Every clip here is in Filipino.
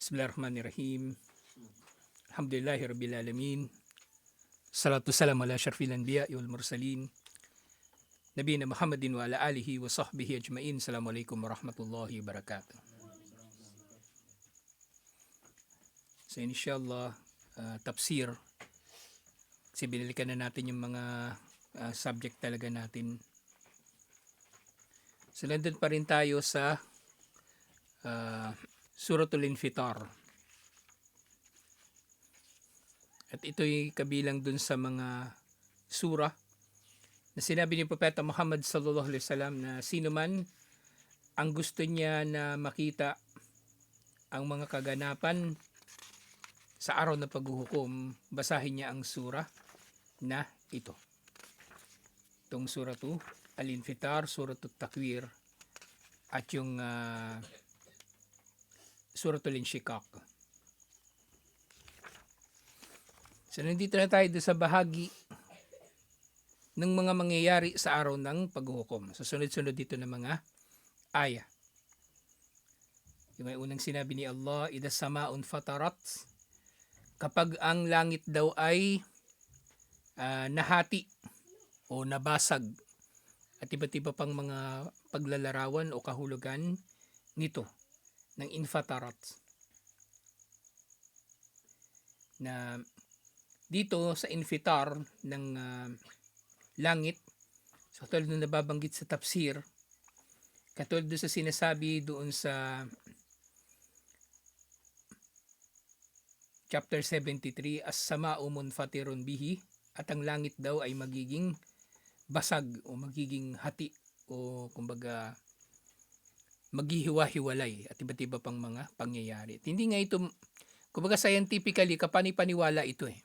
Bismillahirrahmanirrahim. Alhamdulillahi Rabbil Alamin. Salatu salam ala syarfil anbiya wal mursalin. Nabiyina Muhammadin wa ala alihi wa sahbihi ajmain. Assalamualaikum warahmatullahi wabarakatuh. So inshallah, tafsir. Kasi binalikan na natin yung mga subject talaga natin. So nandun pa rin tayo sa Suratul Infitar. At ito'y kabilang dun sa mga surah na sinabi ni Propeta Muhammad sallallahu alaihi wasallam na sino man ang gusto niya na makita ang mga kaganapan sa araw na paghuhukom, basahin niya ang surah na ito. Itong surah 2, Al-Infitar, Suratul Takwir, at yung Suratul Inshiqaq. So nandito na tayo sa bahagi ng mga mangyayari sa araw ng paghuhukom. So sunod-sunod dito ng mga aya. Yung may unang sinabi ni Allah, "Idha samaun fatarat", kapag ang langit daw ay nahati o nabasag, at iba't iba pang mga paglalarawan o kahulugan nito ng infatarat. Na dito sa infitar ng langit, so katulad na nababanggit sa tafsir, katulad doon sa sinasabi doon sa chapter 73, as-sama'u munfatirun bihi, at ang langit daw ay magiging basag o magiging hati o kumbaga maghihiwa-hiwalay at iba't iba pang mga pangyayari. At hindi nga ito, kumbaga scientifically, kapani-paniwala ito eh.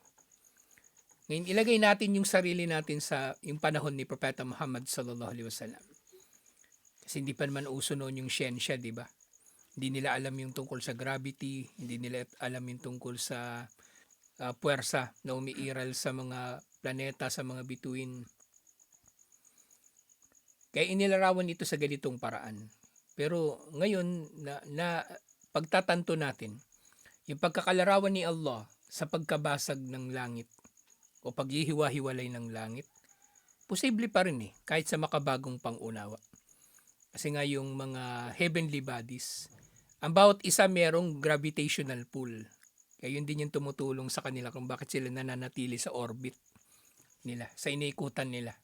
Ngayon, ilagay natin yung sarili natin sa yung panahon ni Propeta Muhammad sallallahu alaihi wasallam. Kasi hindi pa naman uso noon yung siyensya, di ba? Hindi nila alam yung tungkol sa gravity, hindi nila alam yung tungkol sa puwersa na umiiral sa mga planeta, sa mga bituin. Kaya inilarawan ito sa ganitong paraan. Pero ngayon, na pagtatanto natin, yung pagkakalarawan ni Allah sa pagkabasag ng langit o paghihiwa-hiwalay ng langit, posible pa rin eh, kahit sa makabagong pangunawa. Kasi nga yung mga heavenly bodies, ang bawat isa merong gravitational pull. Kaya yun din yung tumutulong sa kanila kung bakit sila nananatili sa orbit nila, sa iniikutan nila.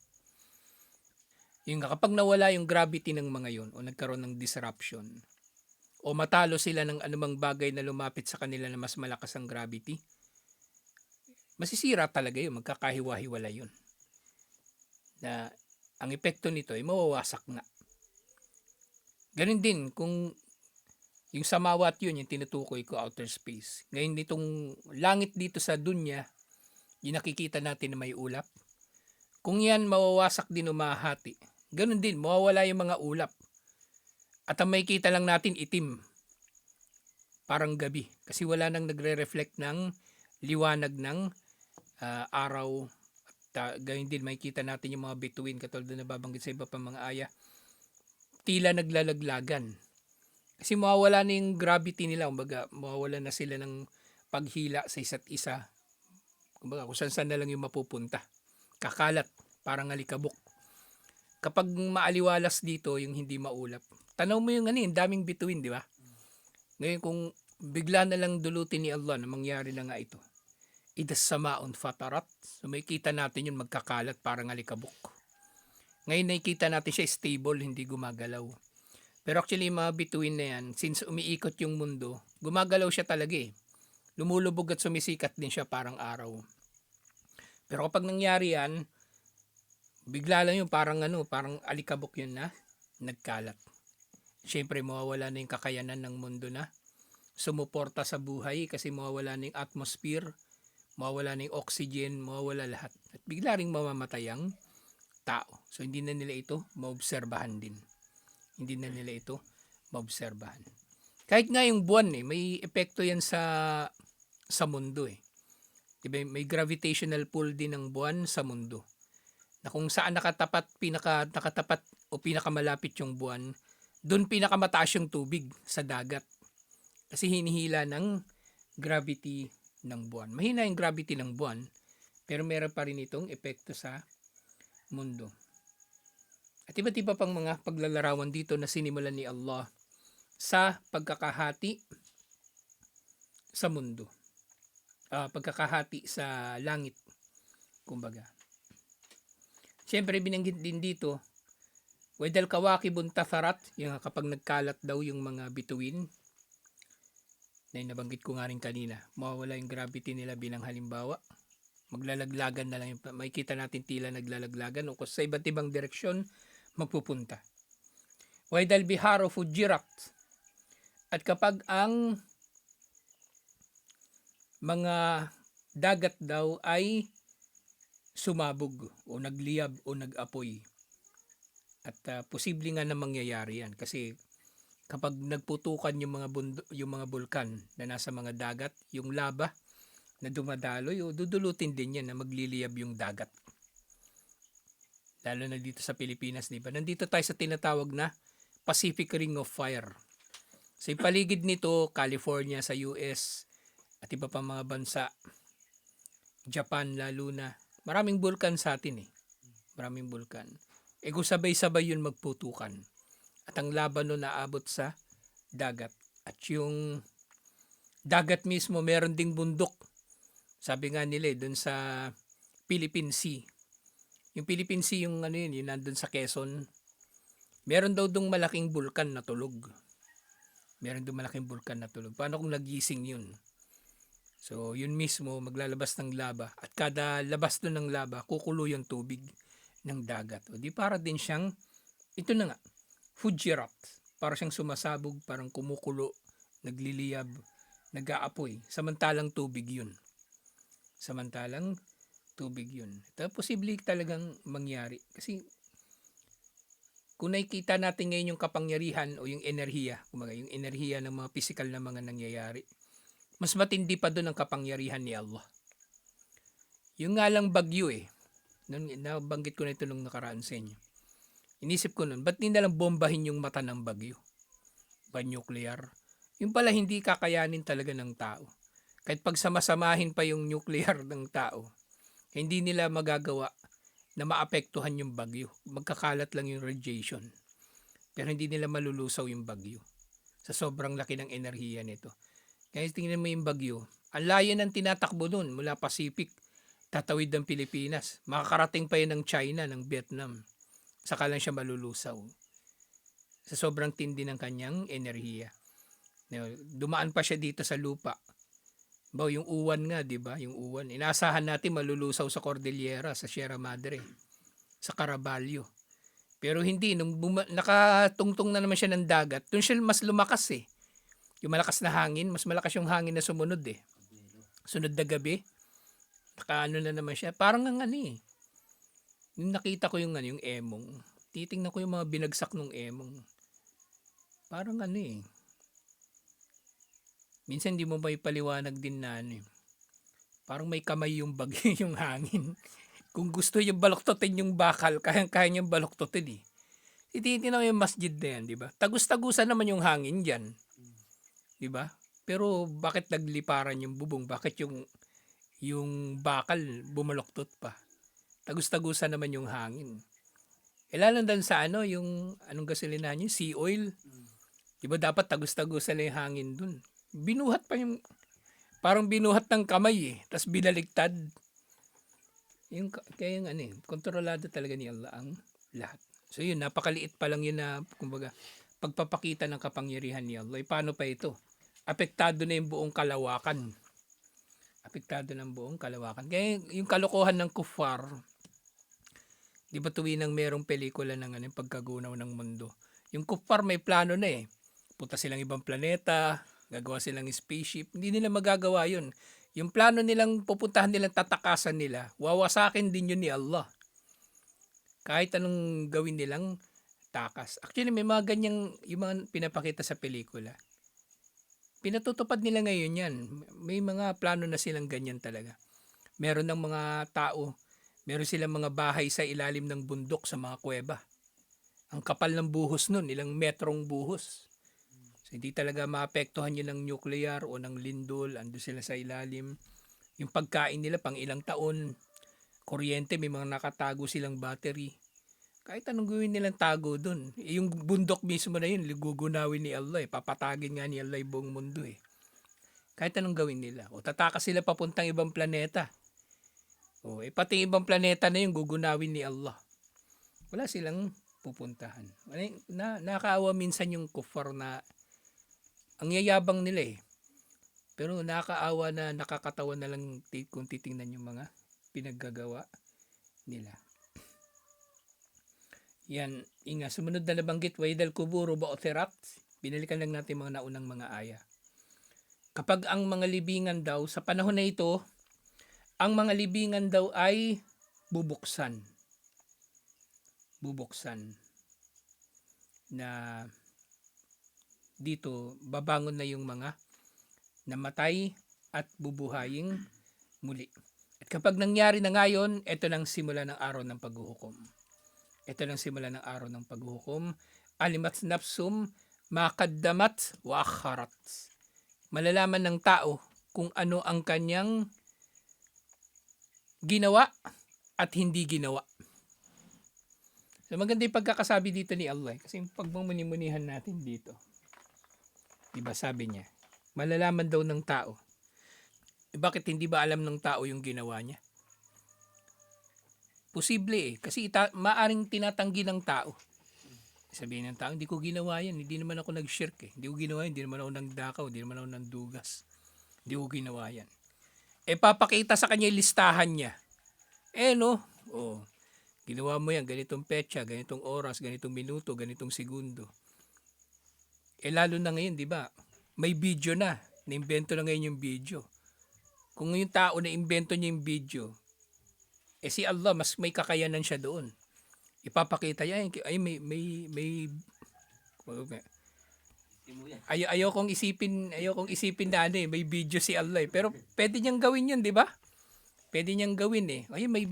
Yung kapag nawala yung gravity ng mga yun o nagkaroon ng disruption o matalo sila ng anumang bagay na lumapit sa kanila na mas malakas ang gravity, masisira talaga yun, magkakahiwa-hiwala yun. Na ang epekto nito ay mawawasak na. Ganun din kung yung samawat yun, yung tinutukoy ko, outer space. Ngayon itong langit dito sa dunya, yung nakikita natin na may ulap, kung yan mawawasak din o mahati, ganun din, mawawala yung mga ulap. At ang makikita lang natin itim, parang gabi. Kasi wala nang nagre-reflect ng liwanag ng araw. At gayon din makikita natin yung mga bituin, katulad na nababanggit sa iba pa mga aya, tila naglalaglagan. Kasi mawawala na yung gravity nila, kumbaga mawawala na sila ng paghila sa isa't isa. Kumbaga kung saan na lang yung mapupunta. Kakalat, parang alikabok. Kapag maaliwalas dito yung hindi maulap, tanaw mo yung yung daming bituin, di ba? Ngayon kung bigla na lang dulutin ni Allah na mangyari na nga ito, idas samaun fatarat, so makikita natin yung magkakalat parang alikabok. Ngayon nakikita natin siya stable, hindi gumagalaw. Pero actually mga bituin na yan, since umiikot yung mundo, gumagalaw siya talaga eh. Lumulubog at sumisikat din siya parang araw. Pero kapag nangyari yan, bigla lang yung parang parang alikabok yun na nagkalat. Siyempre mawawala na yung kakayanan ng mundo na sumuporta sa buhay kasi mawawala na yung atmosphere, mawawala na yung oxygen, mawawala lahat. At bigla ring mamamatay ang tao. So hindi na nila ito maobserbahan din. Hindi na nila ito maobserbahan. Kahit nga yung buwan may epekto yan sa mundo eh. Diba, may gravitational pull din ng buwan sa mundo. Na kung saan nakatapat o pinakamalapit yung buwan, doon pinakamataas yung tubig sa dagat. Kasi hinihila ng gravity ng buwan. Mahina yung gravity ng buwan, pero meron pa rin itong epekto sa mundo. At iba't iba pang mga paglalarawan dito na sinimulan ni Allah sa pagkakahati sa mundo. Pagkakahati sa langit, kumbaga. Siyempre, binanggit din dito, Wedal kawakibun tatharat, yung kapag nagkalat daw yung mga bituin, na nabanggit ko nga rin kanina, mawawala yung gravity nila bilang halimbawa. Maglalaglagan na lang, makikita natin tila naglalaglagan o sa iba't ibang direksyon magpupunta. Wedal biharo fujirat, at kapag ang mga dagat daw ay sumabog o nagliyab o nag-apoy. At posible nga na mangyayari yan kasi kapag nagputukan yung mga bulkan na nasa mga dagat, yung lava na dumadaloy o dudulutin din yan na magliliyab yung dagat. Lalo na dito sa Pilipinas, di ba? Nandito tayo sa tinatawag na Pacific Ring of Fire. Sa paligid nito, California sa US at iba pang mga bansa, Japan lalo na, maraming bulkan sa atin eh. Maraming bulkan. Kung sabay-sabay yun magputukan. At ang laban nun naabot sa dagat. At yung dagat mismo, meron ding bundok. Sabi nga nila dun sa Philippine Sea. Yung Philippine Sea, yung yung nandun sa Quezon. Meron daw dong malaking bulkan na tulog. Meron dong malaking bulkan na tulog. Paano kung nagising yun? So, yun mismo, maglalabas ng lava. At kada labas doon ng lava, kukulo yung tubig ng dagat. O di para din siyang, ito na nga, Fujirat. Para siyang sumasabog, parang kumukulo, nagliliyab, nag-aapoy. Samantalang tubig yun. Ito, posible talagang mangyari. Kasi, kung nakikita natin ngayon yung kapangyarihan o yung enerhiya, yung enerhiya ng mga physical na mga nangyayari, mas matindi pa doon ang kapangyarihan ni Allah. Yung nga lang bagyo nabanggit ko na ito nung nakaraan sa inyo. Inisip ko nun, ba't di nalang bombahin yung mata ng bagyo? Ba nuclear? Yung pala hindi kakayanin talaga ng tao. Kahit pagsamasamahin pa yung nuclear ng tao, hindi nila magagawa na maapektuhan yung bagyo. Magkakalat lang yung radiation. Pero hindi nila malulusaw yung bagyo. Sa sobrang laki ng enerhiya nito. Kaya tingnan mo yung bagyo, ang layo ng tinatakbo nun mula Pacific, tatawid ng Pilipinas. Makakarating pa yun ng China, ng Vietnam. Saka lang siya malulusaw. Sa sobrang tindi ng kanyang enerhiya. Dumaan pa siya dito sa lupa. Yung uwan nga, di ba? Yung uwan. Inaasahan natin malulusaw sa Cordillera, sa Sierra Madre, sa Caraballo. Pero hindi, nung nakatungtong na naman siya ng dagat, doon siya mas lumakas eh. Yung malakas na hangin, mas malakas yung hangin na sumunod eh. Sunod na gabi, nakaano na naman siya. Parang ang yung nakita ko yung emong. Titingnan ko yung mga binagsak ng emong. Parang minsan di mo ba ipaliwanag din na parang may kamay yung bagyo yung hangin. Kung gusto yung baloktotin yung bakal, kaya niyang baloktotin eh. Titingnan ko yung masjid na yan, di ba? Tagus-tagusan naman yung hangin dyan. Di ba? Pero bakit nagliparan yung bubong? Bakit yung bakal bumaloktot pa? Tagus-tagusan naman yung hangin. Lalo din sa yung anong gasolina niyo, sea oil. Di ba dapat tagus-tagusan na yung hangin dun? Binuhat pa yung, parang binuhat ng kamay eh. Tapos binaligtad. Kaya yung kontrolado talaga ni Allah ang lahat. So yun, napakaliit pa lang yun na, kumbaga, pagpapakita ng kapangyarihan ni Allah. Paano pa ito? Apektado na yung buong kalawakan. Kaya yung kalokohan ng kuffar, di ba tuwinang merong pelikula ng pagkagunaw ng mundo? Yung kuffar may plano na eh. Punta silang ibang planeta, gagawa silang spaceship. Hindi nila magagawa yun. Yung plano nilang pupuntahan nilang tatakasan nila, wawasakin din yun ni Allah. Kahit anong gawin nilang takas. Actually, may mga ganyang, yung mga pinapakita sa pelikula. Pinatutupad nila ngayon yan. May mga plano na silang ganyan talaga. Meron ng mga tao, meron silang mga bahay sa ilalim ng bundok sa mga kuweba. Ang kapal ng buhos nun, ilang metrong buhos. Hindi talaga maapektuhan yun ng nuclear o ng lindol, ando sila sa ilalim. Yung pagkain nila pang ilang taon, kuryente, may mga nakatago silang battery. Kahit anong gawin nilang tago dun. Yung bundok mismo na yun, gugunawin ni Allah eh. Papatagin nga ni Allah yung buong mundo eh. Kahit anong gawin nila. O tatakas sila papuntang ibang planeta. O pati ibang planeta na yun, gugunawin ni Allah. Wala silang pupuntahan. Nakakaawa minsan yung kufar na ang yayabang nila eh. Pero nakakaawa na nakakatawa na lang kung titingnan yung mga pinaggagawa nila. Yan, inga, sumunod na nabanggit, Waidal Kuburo Ba'othirat, binalikan lang natin mga naunang mga aya. Kapag ang mga libingan daw, sa panahon na ito, ang mga libingan daw ay bubuksan. Bubuksan. Na dito, babangon na yung mga namatay at bubuhaying muli. At kapag nangyari na ngayon, ito nang simula ng araw ng paghuhukom. Ito nang simula ng araw ng paghuhukom. Alimat nafsum makaddamat wa akharat. Malalaman ng tao kung ano ang kanyang ginawa at hindi ginawa. So maganda yung pagkakasabi dito ni Allah. Kasi pagmumuni-munihan natin dito. Diba sabi niya, malalaman daw ng tao. Bakit hindi ba alam ng tao yung ginawa niya? Posible eh. Kasi maaring tinatanggi ng tao. Sabihin ng tao, hindi ko ginawa yan. Hindi naman ako nag-shirk eh. Hindi ko ginawa yan. Hindi naman ako nagdakaw. Hindi naman ako nagdugas. Hindi ko ginawa yan. Papakita sa kanya yung listahan niya. No. Ginawa mo yan. Ganitong petsa, ganitong oras, ganitong minuto, ganitong segundo. Lalo na ngayon, di ba? May video na. Na-invento na ngayon yung video. Kung yung tao na invento niya yung video, si Allah mas may kakayanan siya doon. Ipapakita niya ay may ayaw kong isipin na may video si Allah eh. Pero pwede niyang gawin 'yun, 'di ba? Pwede niyang gawin eh. Ay may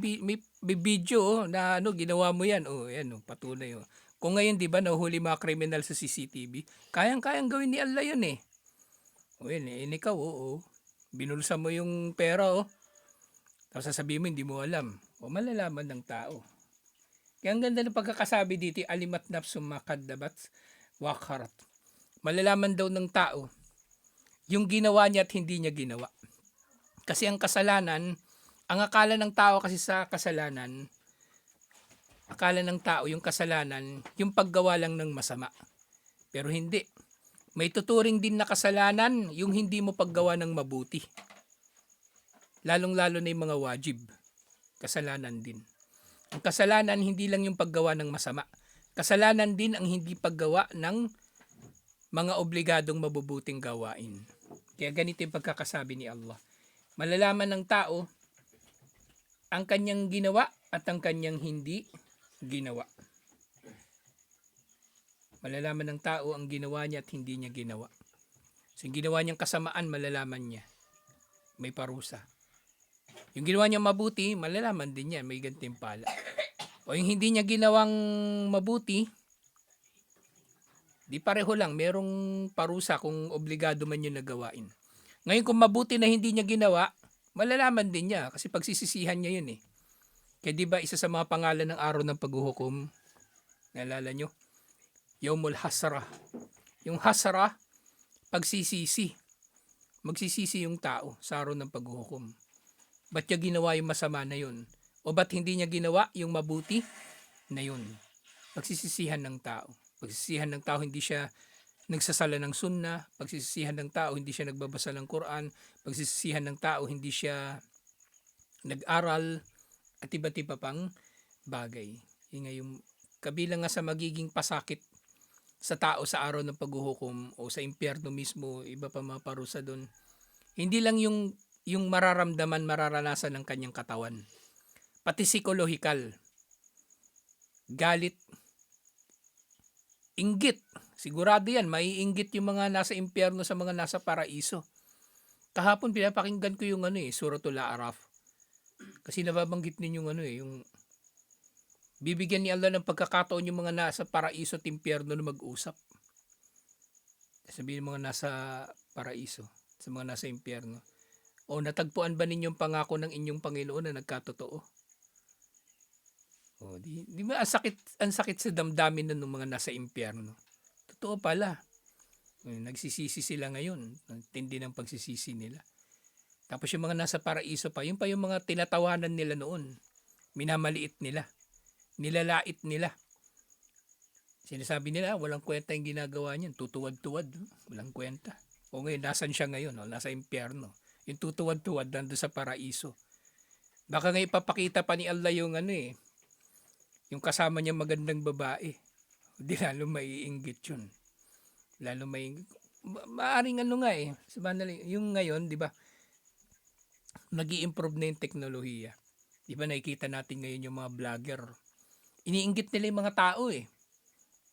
video na ginawa mo 'yan. Ayan patunay Kung ngayon 'di ba nahuli mga kriminal sa CCTV, kayang gawin ni Allah 'yun eh. Yun eh, ikaw binulsa mo yung pera tapos sasabihin mo hindi mo alam. Malalaman ng tao. Kaya ang ganda ng pagkakasabi dito, alimat nafsum makaddabat wa akharat. Malalaman daw ng tao yung ginawa niya at hindi niya ginawa. Kasi ang kasalanan, ang akala ng tao kasi sa kasalanan, akala ng tao yung kasalanan, yung paggawa lang ng masama. Pero hindi. May tuturing din na kasalanan yung hindi mo paggawa ng mabuti. Lalong-lalo na yung mga wajib. Kasalanan din. Ang kasalanan hindi lang yung paggawa ng masama. Kasalanan din ang hindi paggawa ng mga obligadong mabubuting gawain. Kaya ganito yung pagkakasabi ni Allah. Malalaman ng tao ang kanyang ginawa at ang kanyang hindi ginawa. Malalaman ng tao ang ginawa niya at hindi niya ginawa. So yung ginawa niyang kasamaan, malalaman niya. May parusa. Yung ginawa niya mabuti, malalaman din niya, may gantimpala. O yung hindi niya ginawang mabuti, di pareho lang, merong parusa kung obligado man yun na gawain. Ngayon kung mabuti na hindi niya ginawa, malalaman din niya kasi pagsisisihan niya yun eh. Kaya di ba isa sa mga pangalan ng araw ng paghuhukom, naalala nyo? Yawmul Hasra. Yung hasra, pagsisisi. Magsisisi yung tao sa araw ng paghuhukom. Ba't niya ginawa yung masama na yun? O ba't hindi niya ginawa yung mabuti na yun? Pagsisisihan ng tao. Pagsisisihan ng tao, hindi siya nagsasala ng sunna. Pagsisisihan ng tao, hindi siya nagbabasa ng Quran. Pagsisisihan ng tao, hindi siya nag-aral at iba't iba pang bagay. Yung kabilang nga sa magiging pasakit sa tao sa araw ng paghuhukom o sa impyerno mismo, iba pa mga parusa doon. Hindi lang yung mararamdaman, mararanasan ng kanyang katawan. Pati psikolohikal. Galit. Inggit. Sigurado yan, maiinggit yung mga nasa impyerno sa mga nasa paraiso. Kahapon pinapakinggan ko yung Suratul A'raf. Kasi nababanggit din yung yung bibigyan ni Allah ng pagkakataon yung mga nasa paraiso at impyerno na mag-usap. Sabihin mo nga nasa paraiso, sa mga nasa impyerno. O natagpuan ba ninyong pangako ng inyong Panginoon na nagkatotoo? O di ba ang sakit sa damdamin nun ng mga nasa impyerno. Totoo pala. Nagsisisi sila ngayon. Ang tindi ng pagsisisi nila. Tapos yung mga nasa paraiso pa, yun pa yung mga tinatawanan nila noon. Minamaliit nila. Nilalait nila. Sinasabi nila, walang kwenta yung ginagawa niyan. Tutuwad-tuwad. Walang kwenta. O ngayon, nasan siya ngayon? O, nasa impyerno. Yung tutuwad-tuwad nandun sa paraiso. Baka nga ipapakita pa ni Allah yung yung kasama niya magandang babae. Di lalo maiinggit yun. Lalo maiinggit. Maaring yung ngayon, di ba, nag-i-improve na yung teknolohiya. Di ba nakikita natin ngayon yung mga vlogger. Iniinggit nila yung mga tao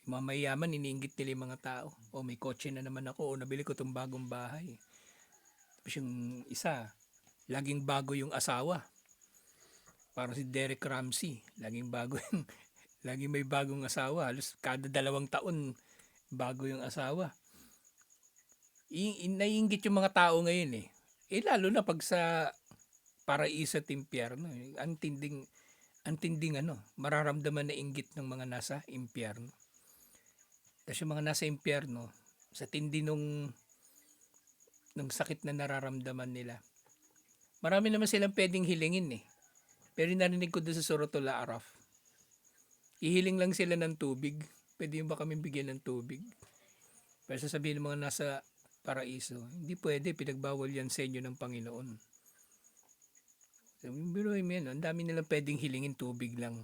Yung mga mayayaman, iniinggit nila yung mga tao. O may kotse na naman ako. O nabili ko itong bagong bahay. Tapos yung isa, laging bago yung asawa. Parang si Derek Ramsey. Laging may bagong asawa. Halos kada 2 taon, bago yung asawa. Naiinggit yung mga tao ngayon lalo na pag sa paraiso at impyerno. Ang tinding mararamdaman na inggit ng mga nasa impyerno. Tapos yung mga nasa impyerno, sa tindi nung sakit na nararamdaman nila, marami naman silang pwedeng hilingin Pero narinig ko doon sa Suratul A'raf, ihiling lang sila ng tubig. Pwede yung ba kami bigyan ng tubig? Pero sasabihin ng mga nasa paraiso, hindi pwede, pinagbawal yan sa inyo ng Panginoon. Biruin mo yan, ang dami nilang pwedeng hilingin, tubig lang.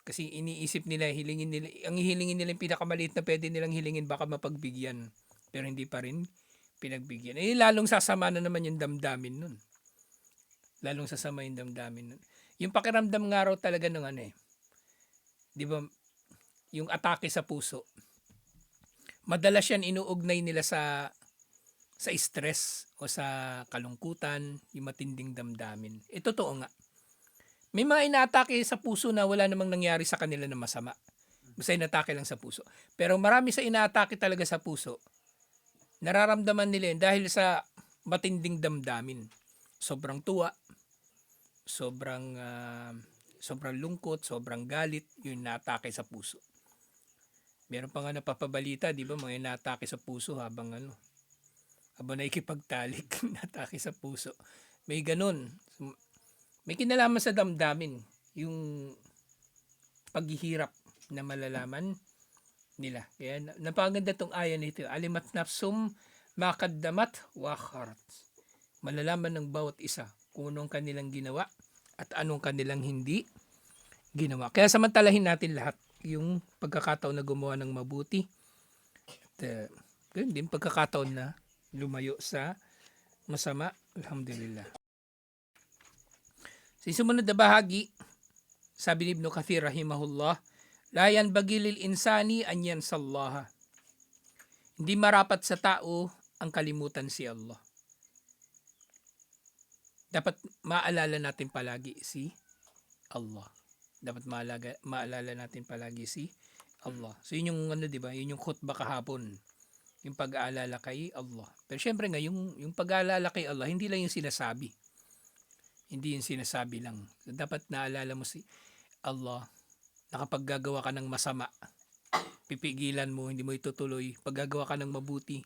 Kasi iniisip nila, ang hihilingin nila yung pinakamaliit na pwede nilang hilingin, baka mapagbigyan. Pero hindi pa rin pinagbigyan. Lalong sasama na naman yung damdamin nun. Lalong sasama yung damdamin nun. Yung pakiramdam nga raw talaga ng di ba, yung atake sa puso. Madalas yan inuugnay nila sa stress o sa kalungkutan, yung matinding damdamin. Totoo nga. May mga inaatake sa puso na wala namang nangyari sa kanila na masama. Basta inatake lang sa puso. Pero marami sa inaatake talaga sa puso, nararamdaman nila yun dahil sa matinding damdamin. Sobrang tuwa, sobrang lungkot, sobrang galit, yung inaatake sa puso. Meron pa nga napapabalita, di ba, mga inaatake sa puso habang nakikipagtalik, inaatake sa puso. May ganun. May kinalaman sa damdamin, yung paghihirap na malalaman nila. Kaya napaganda tong aya nito. Alimat nafsum makaddamat wa kharat. Malalaman ng bawat isa kung anong kanilang ginawa at anong kanilang hindi ginawa. Kaya samantalahin natin lahat yung pagkakataon na gumawa ng mabuti. At ganun din pagkakataon na lumayo sa masama. Alhamdulillah. Sa sumunod na bahagi, sabi ni Ibn Kathir rahimahullah, la yanbaghi lil insani an yansallaha. Hindi marapat sa tao ang kalimutan si Allah. Dapat maalala natin palagi si Allah. Dapat maalala natin palagi si Allah. So yun yung di ba? Yun yung khutbah kahapon. Yung pag-aalala kay Allah. Pero syempre nga yung pag-aalala kay Allah, hindi lang yung sinasabi. Hindi yung sinasabi lang. So, dapat naalala mo si Allah na kapag gagawa ka ng masama, pipigilan mo, hindi mo itutuloy. Pag gagawa ka ng mabuti,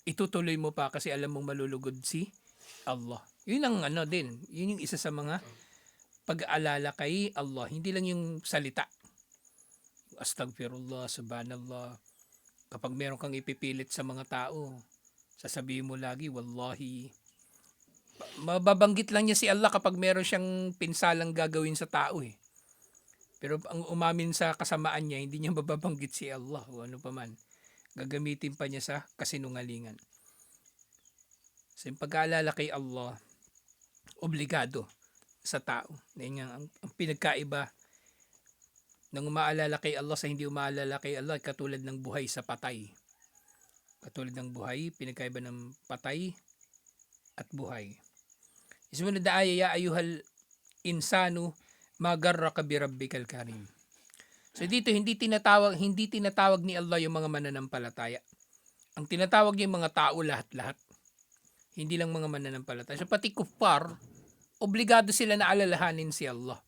itutuloy mo pa kasi alam mong malulugod si Allah. Yun ang din. Yun yung isa sa mga pag-aalala kay Allah. Hindi lang yung salita. Astaghfirullah, subhanallah. Kapag meron kang ipipilit sa mga tao, sasabihin mo lagi, wallahi, mababanggit lang niya si Allah kapag meron siyang pinsalang gagawin sa tao Pero ang umamin sa kasamaan niya, hindi niya mababanggit si Allah o ano pa man. Gagamitin pa niya sa kasinungalingan. So yung pag-aalala kay Allah, obligado sa tao. Ang pinagkaiba ng umaalala kay Allah sa hindi umaalala kay Allah, katulad ng buhay sa patay. Katulad ng buhay, pinagkaiba ng patay at buhay. Sumunod na aya, ya ayuhal insanu magarraka bi rabbikal karim. So dito hindi tinatawag ni Allah yung mga mananampalataya. Ang tinatawag niya yung mga tao lahat-lahat. Hindi lang mga mananampalataya. So pati kuffar, obligado sila na alalahanin si Allah.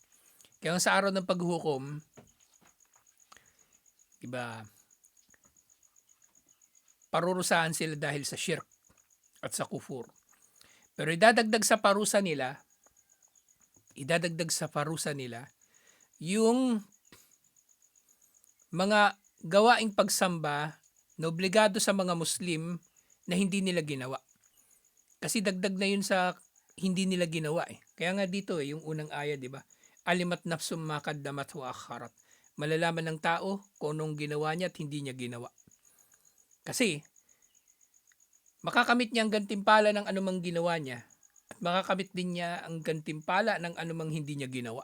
Kaya sa araw ng paghuhukom, diba, parurusahan sila dahil sa shirk at sa kufur. Pero idadagdag sa parusa nila yung mga gawaing pagsamba na obligado sa mga Muslim na hindi nila ginawa. Kasi dagdag na yun sa hindi nila ginawa eh. Kaya nga dito yung unang aya, di ba? Alimat nafsum makaddamat wa akharat. Malalaman ng tao kung anong ginawa niya at hindi niya ginawa. Kasi makakamit niya ang gantimpala ng anumang ginawa niya at makakamit din niya ang gantimpala ng anumang hindi niya ginawa.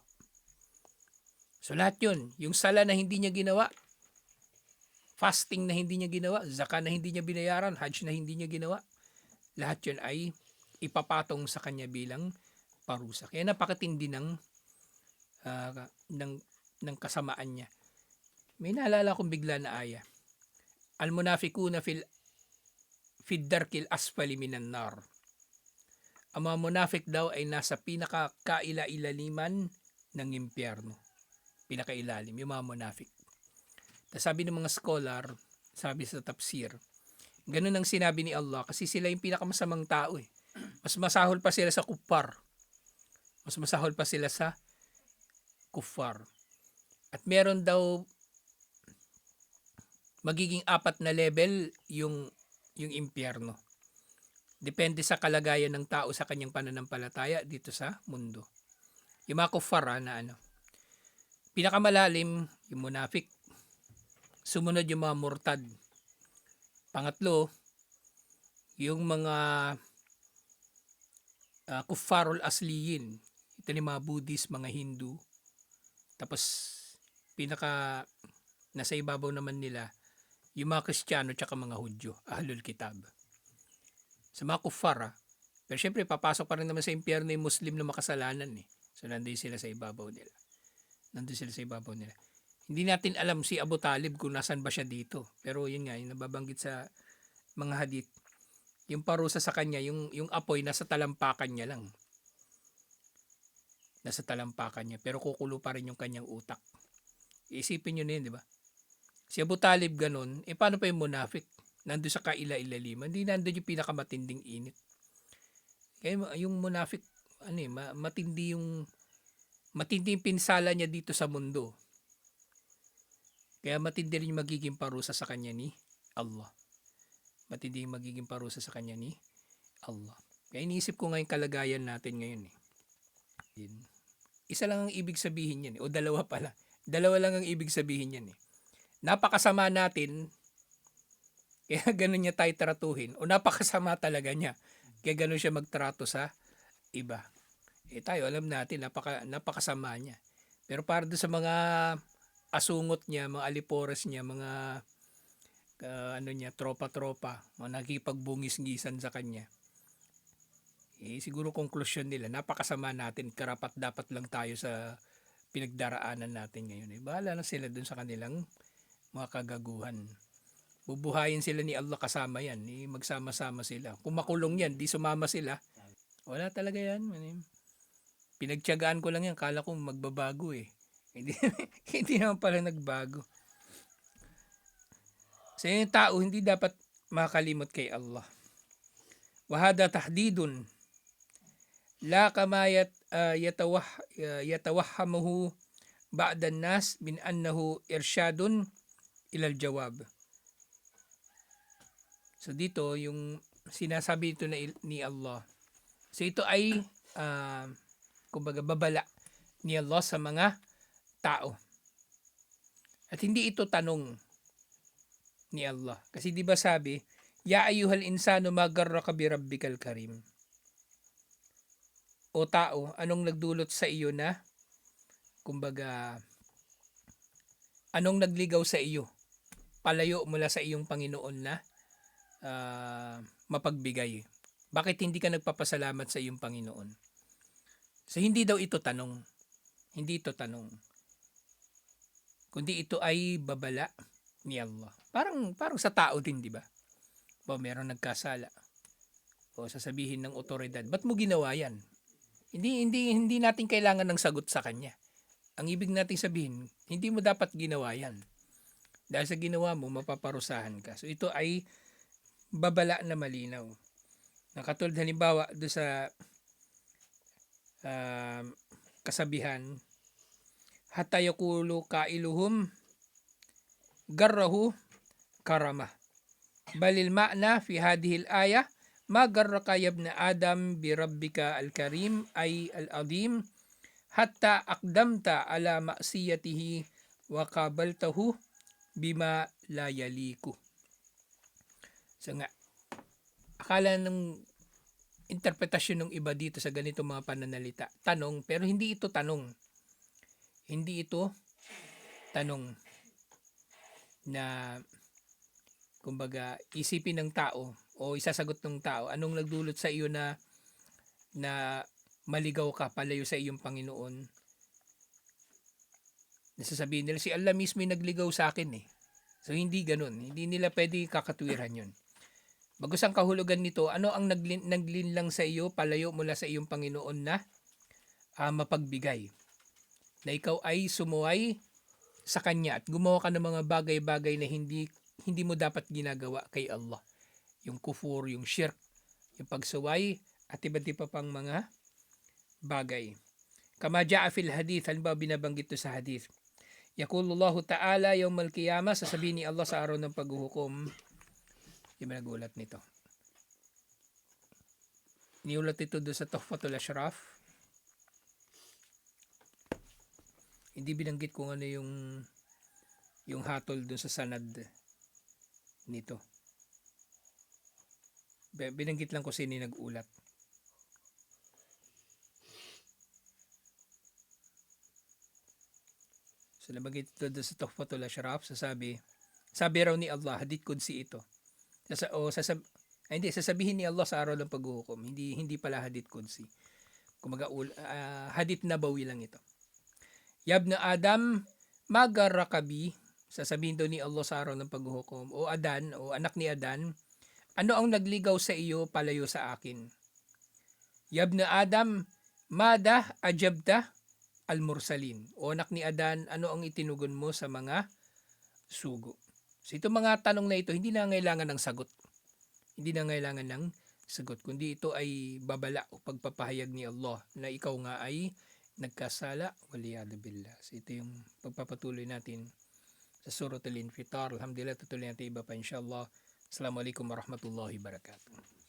So lahat yun, yung sala na hindi niya ginawa, fasting na hindi niya ginawa, zakat na hindi niya binayaran, hajj na hindi niya ginawa, lahat yun ay ipapatong sa kanya bilang parusa. Kaya napakatindi uh, ng, ng kasamaan niya. May naalala kong bigla na aya. Al-munafikuna fil darkil asfali minan nar. Ang mga munafik daw ay nasa pinaka-kaila-ilaliman ng impyerno. Pinakailalim, yung mga munafik. Tapos sabi ng mga scholar, sabi sa tafsir, ganun ang sinabi ni Allah kasi sila yung pinakamasamang tao eh. Mas masahol pa sila sa kuffar. Mas masahol pa sila sa kuffar. At meron daw magiging 4 na level yung impyerno. Depende sa kalagayan ng tao sa kanyang pananampalataya dito sa mundo. Yung mga kuffar na pinakamalalim yung munafik. Sumunod yung mga murtad. Pangatlo, yung mga kuffarul asliyin. Ito yung mga Buddhist, mga Hindu. Tapos nasa ibabaw naman nila yung mga Kristiyano tsaka mga Hudyo, Ahlul Kitab. Sa mga kuffar pero syempre papasok pa rin naman sa impyerno yung Muslim na makasalanan eh. So nandun sila sa ibabaw nila. Hindi natin alam si Abu Talib kung nasan ba siya dito. Pero yun nga, yung nababanggit sa mga hadith, yung parusa sa kanya, yung apoy nasa talampakan niya lang. Nasa talampakan niya. Pero kukulo pa rin yung kanyang utak. Iisipin nyo na yun, di ba? Si Abu Talib ganun, paano pa yung munafik? Nandun sa kaila-ilaliman. Hindi nandun yung pinakamatinding init. Kaya yung munafik, matindi yung pinsala niya dito sa mundo. Kaya matindi rin yung magiging parusa sa kanya ni Allah. Matindi yung magiging parusa sa kanya ni Allah. Kaya iniisip ko ngayon kalagayan natin ngayon eh. Isa lang ang ibig sabihin yan eh. O dalawa pala. Dalawa lang ang ibig sabihin yan eh. Napakasama natin, kaya ganun niya tayo tratuhin. O napakasama talaga niya, kaya ganun siya magtrato sa iba. Tayo alam natin, napakasama niya. Pero para doon sa mga asungot niya, mga alipores niya, mga tropa-tropa, mga nakipagbungis-ngisan sa kanya. Siguro konklusyon nila, napakasama natin, karapat dapat lang tayo sa pinagdaraanan natin ngayon. Bahala lang sila dun sa kanilang mga kagaguhan. Bubuhayin sila ni Allah kasama yan. Magsama-sama sila. Kung makulong yan, di sumama sila. Wala talaga yan. Pinagtiyagaan ko lang yan. Kala ko magbabago eh. Hindi naman pala nagbago. So yung tao, hindi dapat makalimot kay Allah. Wahada tahdidun. La kamayat yatawahhamuhu ba'dan nas min annahu irsyadun ilal jawab. So dito yung sinasabi ito ni Allah. So ito ay kumbaga babala ni Allah sa mga tao. At hindi ito tanong ni Allah. Kasi di ba sabi, ya ayyuhal insano magarraka bi rabbikal karim. O tao, anong nagdulot sa iyo na kumbaga anong nagligaw sa iyo? Palayo mula sa iyong Panginoon na mapagbigay. Bakit hindi ka nagpapasalamat sa iyong Panginoon? So hindi daw ito tanong. Hindi ito tanong. Kundi ito ay babala ni Allah. Parang sa tao din, di ba? O meron nagkasala. O sasabihin ng otoridad, ba't mo ginawa yan? Hindi natin kailangan ng sagot sa kanya. Ang ibig nating sabihin, hindi mo dapat ginawa yan. Dahil sa ginawa mo, mapaparusahan ka. So ito ay babala na malinaw. Nakatulad halimbawa do sa kasabihan, hatta yakulu kailuhum garrahu karama. Balil ma'na fi hadhihi al-aya ma garraka ya ibn Adam bi rabbika al-karim ay al-azim hatta aqdamta ala ma'siyatihi wa qabaltahu bima la yaliku. So nga, akala ng interpretasyon ng iba dito sa ganito mga pananalita, tanong, pero hindi ito tanong. Hindi ito tanong na kumbaga isipin ng tao o isasagot ng tao anong nagdulot sa iyo na maligaw ka palayo sa iyong Panginoon. Nasasabihin nila si Allah mismo yung nagligaw sa akin eh. So hindi ganun. Hindi nila pwede kakatwiran yun. Bagus ang kahulugan nito, ano ang naglinlang sa iyo palayo mula sa iyong Panginoon na mapagbigay. Na ikaw ay sumuway sa Kanya at gumawa ka ng mga bagay-bagay na hindi mo dapat ginagawa kay Allah. Yung kufur, yung shirk, yung pagsuway at iba't iba pang mga bagay. Kama ja'a fil hadith, halimbawa binabanggit to sa hadith. Yaqulullahu ta'ala yawmal qiyamah, sasabihin ni Allah sa araw ng paghuhukom. Di ba nagulat nito? Niulat ito doon sa Tuhfatul Ashraf. Hindi binanggit kung ano yung hatol doon sa sanad nito. Binanggit lang ko sino yung nag-ulat. So nabanggit ito doon sa Tuhfatul Ashraf, sabi raw ni Allah, hadith qudsi ito. Sasabihin ni Allah sa araw ng paghuhukom. Hindi pala hadith qudsi. Kumaga hadith nabawi lang ito. Yabna Adam, magarakabi, sasabihin daw ni Allah sa araw ng paghuhukom, o Adan, o anak ni Adan, ano ang nagligaw sa iyo palayo sa akin? Yabna Adam, mada ajabta al-mursalin, o anak ni Adan, ano ang itinugon mo sa mga sugo? So itong mga tanong na ito, hindi na ngailangan ng sagot. Hindi na ngailangan ng sagot, kundi ito ay babala o pagpapahayag ni Allah na ikaw nga ay nagkasala, waliyadu billah. So ito yung pagpapatuloy natin sa Suratul Infitar. Alhamdulillah, tutuloy natin iba pa insyaAllah. Assalamualaikum warahmatullahi wabarakatuh.